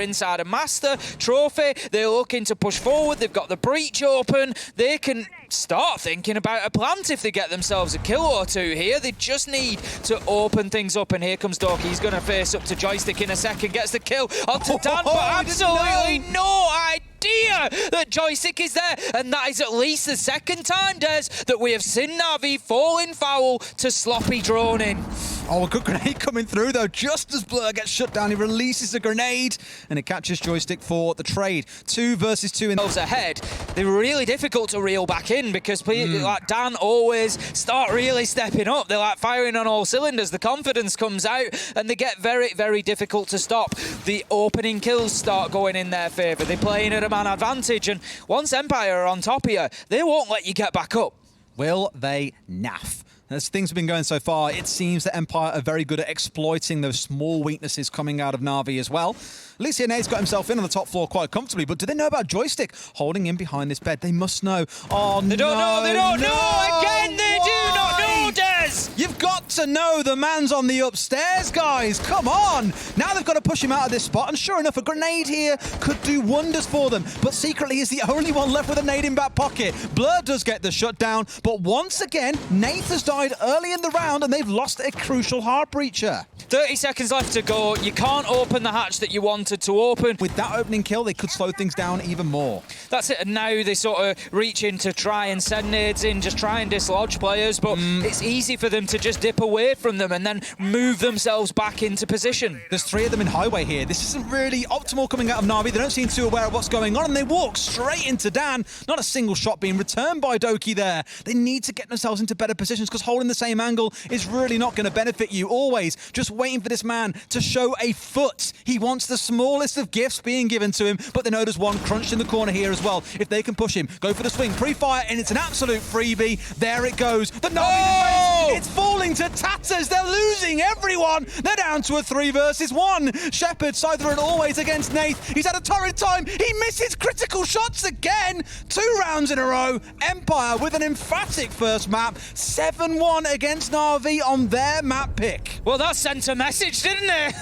inside a Master Trophy. They're looking to push forward. They've got the breach open. They can start thinking about a plant if they get themselves a kill or two here. They just need to open things up, and here comes Doki. He's going to face up to Joystick in a second, gets the kill onto Dan, but absolutely no idea that Joystick is there, and that is at least the second time, Des, that we have seen NaVi falling foul to sloppy droning. Oh, a good grenade coming through, though. Just as Blur gets shut down, he releases the grenade, and it catches Joystick for the trade. 2 versus 2 in ahead. They're really difficult to reel back in because people like Dan always start really stepping up. They're like firing on all cylinders. The confidence comes out, and they get very, very difficult to stop. The opening kills start going in their favour. They're playing at a man advantage, and once Empire are on top of you, they won't let you get back up. Will they naff? As things have been going so far, it seems that Empire are very good at exploiting those small weaknesses coming out of NaVi as well. Nate's got himself in on the top floor quite comfortably, but do they know about Joystick holding in behind this bed? They must know. Oh, they don't know, they don't know! Again, they do not know, Des! You've got to know the man's on the upstairs, guys! Come on! Now they've got to push him out of this spot, and sure enough, a grenade here could do wonders for them, but secretly he's the only one left with a nade in back pocket. Blur does get the shutdown, but once again, Nate has died early in the round, and they've lost a crucial heart breacher. 30 seconds left to go. You can't open the hatch that you wanted to open. With that opening kill, they could slow things down even more. That's it, and now they sort of reach in to try and send nades in, just try and dislodge players, but it's easy for them to just dip away from them and then move themselves back into position. There's 3 of them in highway here. This isn't really optimal coming out of NaVi. They don't seem too aware of what's going on, and they walk straight into Dan. Not a single shot being returned by Doki there. They need to get themselves into better positions, because holding the same angle is really not going to benefit you. Always just waiting for this man to show a foot. He wants the smallest of gifts being given to him, but they know there's one crunched in the corner here as well. If they can push him, go for the swing, pre-fire, and it's an absolute freebie. There it goes. The NaVi defense, it's falling to tatters. They're losing everyone. They're down to a 3 versus 1. Shepard, Scyther and always against Nate. He's had a torrid time. He misses critical shots again. 2 rounds in a row. Empire with an emphatic first map. 7-1 against NaVi on their map pick. Well, that sent a message, didn't it?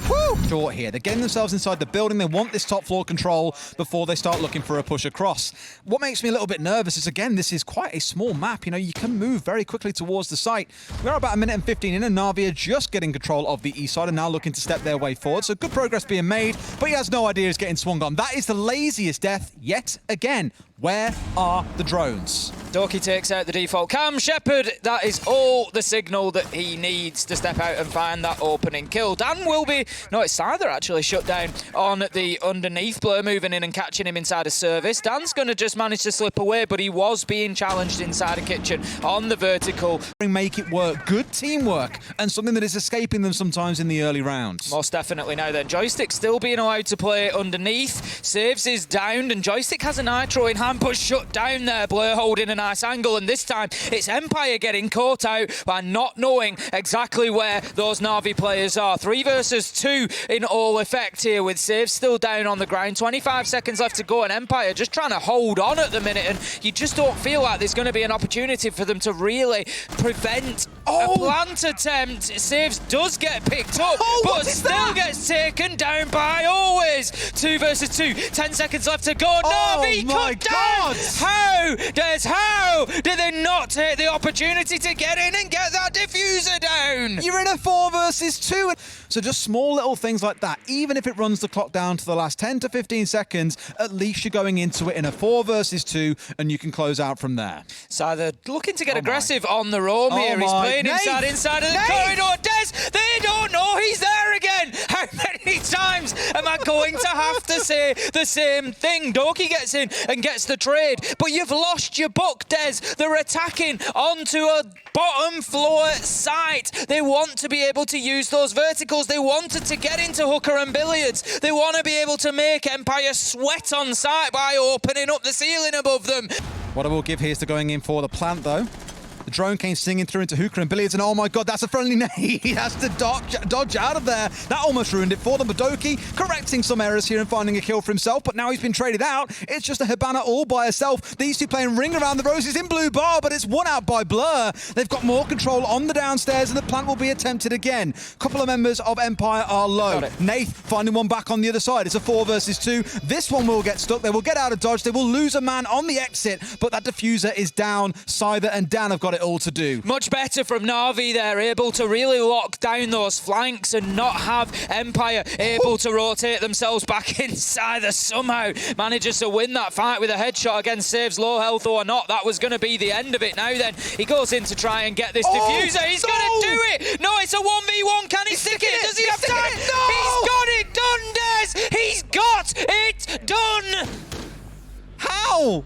Woo! Short here. They're getting themselves inside the building. They want this top floor control before they start looking for a push across. What makes me a little bit nervous is, again, this is quite a small map. You know, you can move very quickly towards the site. We're about 1 minute and 15 in, and NaVi are just getting control of the east side and now looking to step their way forward. So good progress being made, but he has no idea he's getting swung on. That is the laziest death yet again. Where are the drones? Doki takes out the default cam. Shepard, that is all the signal that he needs to step out and find that opening kill. Dan will be... No, it's Scyther actually shut down on the underneath. Blur moving in and catching him inside a service. Dan's going to just manage to slip away, but he was being challenged inside a kitchen on the vertical. Make it work. Good teamwork, and something that is escaping them sometimes in the early rounds. Most definitely now then. Joystick still being allowed to play underneath. Saves is downed, and Joystick has a nitro in hand, but shut down there. Blur holding a nice angle, and this time it's Empire getting caught out by not knowing exactly where those NaVi players are. 3 versus 2 in all effect here, with saves still down on the ground. 25 seconds left to go, and Empire just trying to hold on at the minute, and you just don't feel like there's going to be an opportunity for them to really prevent a plant attempt. Saves does get picked up, but still gets taken down by always. 2 versus 2, 10 seconds left to go. NaVi cut down! How? Des, how did they not take the opportunity to get in and get that diffuser down? You're in a 4 versus 2. So just small little things like that. Even if it runs the clock down to the last 10 to 15 seconds, at least you're going into it in a 4 versus 2, and you can close out from there. So they're looking to get aggressive on the roam here. He's playing inside of the corridor. Des, they don't know he's there again. How many times am I going to have to say the same thing? Doki gets in and gets the trade, but you've lost your book, Des. They're attacking onto a bottom floor site. They want to be able to use those verticals. They wanted to get into hooker and billiards. They want to be able to make Empire sweat on site by opening up the ceiling above them. What I will give here is to going in for the plant, though. The drone came singing through into Hooker and Billiards, and oh my god, that's a friendly nade. He has to dodge out of there. That almost ruined it for them, but Doki correcting some errors here and finding a kill for himself, but now he's been traded out. It's just a Hibana all by herself. These two playing Ring Around the Roses in blue bar, but it's won out by Blur. They've got more control on the downstairs, and the plant will be attempted again. Couple of members of Empire are low. Nath finding one back on the other side. It's a 4 versus 2. This one will get stuck. They will get out of dodge. They will lose a man on the exit, but that diffuser is down. Scyther and Dan have got it all to do. Much better from NaVi there, able to really lock down those flanks and not have Empire able to rotate themselves back inside. Somehow manages to win that fight with a headshot against Saves low health or not. That was going to be the end of it. Now then, he goes in to try and get this diffuser. He's going to do it. No, it's a 1v1. Can he stick it? Does he have time? No! He's got it done, Des. He's got it done. How?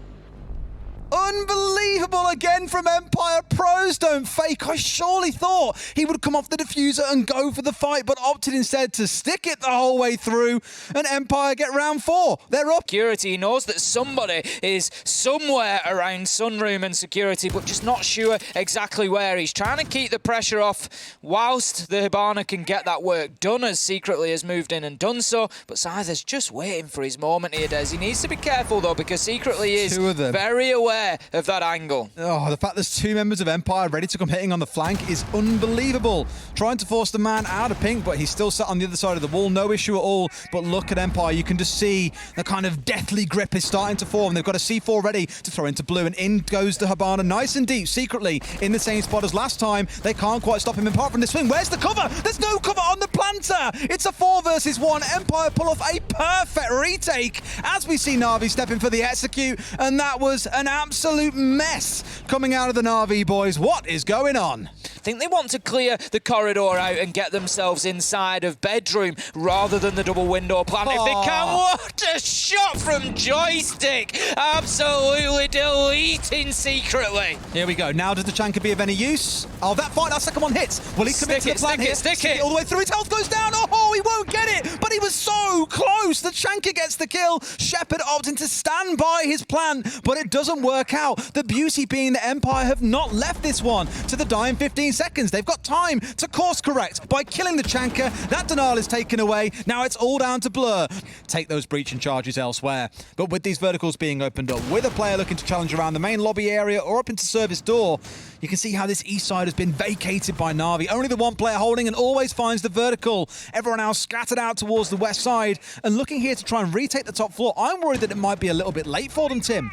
Unbelievable again from Empire. Pros don't fake. I surely thought he would come off the diffuser and go for the fight, but opted instead to stick it the whole way through, and Empire get round 4. They're up. Security knows that somebody is somewhere around Sunroom and security, but just not sure exactly where. He's trying to keep the pressure off whilst the Hibana can get that work done, as Secretly has moved in and done so, but Scyther's just waiting for his moment here, Des. He needs to be careful, though, because Secretly is very aware of that angle. Oh, the fact there's 2 members of Empire ready to come hitting on the flank is unbelievable. Trying to force the man out of pink, but he's still sat on the other side of the wall. No issue at all. But look at Empire. You can just see the kind of deathly grip is starting to form. They've got a C4 ready to throw into blue, and in goes the Hibana nice and deep, Secretly in the same spot as last time. They can't quite stop him apart from the swing. Where's the cover? There's no cover on the planter. It's a 4 versus 1. Empire pull off a perfect retake as we see NaVi step in for the execute, and that was an absolute mess coming out of the NaVi boys. What is going on? I think they want to clear the corridor out and get themselves inside of bedroom rather than the double window plan. If they can, what a shot from Joystick! Absolutely deleting Secretly. Here we go. Now does the Chanka be of any use? Oh, that second one hits. Will he commit to the plan here? Stick it. All the way through. His health goes down. Oh, he won't get it. But he was so close. The Chanka gets the kill. Shepard opting to stand by his plan, but it doesn't work out. The beauty being that Empire have not left this one to the dying 15 seconds. They've got time to course correct by killing the Chanka. That denial is taken away. Now it's all down to Blur. Take those breaching charges elsewhere. But with these verticals being opened up, with a player looking to challenge around the main lobby area or up into service door, you can see how this east side has been vacated by NaVi. Only the one player holding and always finds the vertical. Everyone else scattered out towards the west side and looking here to try and retake the top floor. I'm worried that it might be a little bit late for them, Tim.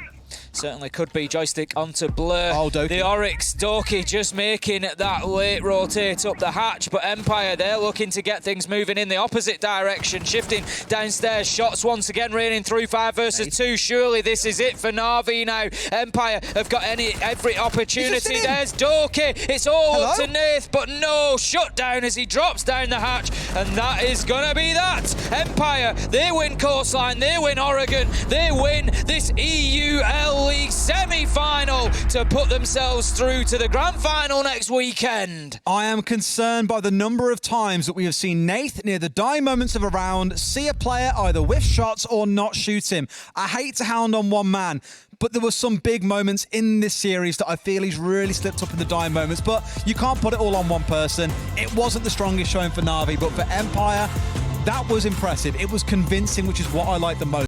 Certainly could be. Joystick onto Blur. Oh, Doki. The Oryx Doki just making that late rotate up the hatch, but Empire, they're looking to get things moving in the opposite direction, shifting downstairs. Shots once again raining through 5 versus 2. Surely this is it for NaVi now. Empire have got every opportunity. There's Doki. It's all up to Nath, but no, shut down as he drops down the hatch, and that is gonna be that. Empire, they win Coastline, they win Oregon, they win this EUL League semi-final to put themselves through to the grand final next weekend. I am concerned by the number of times that we have seen Nath near the dying moments of a round see a player either whiff shots or not shoot him. I hate to hound on one man, but there were some big moments in this series that I feel he's really slipped up in the dying moments, but you can't put it all on one person. It wasn't the strongest showing for NaVi, but for Empire, that was impressive. It was convincing, which is what I like the most.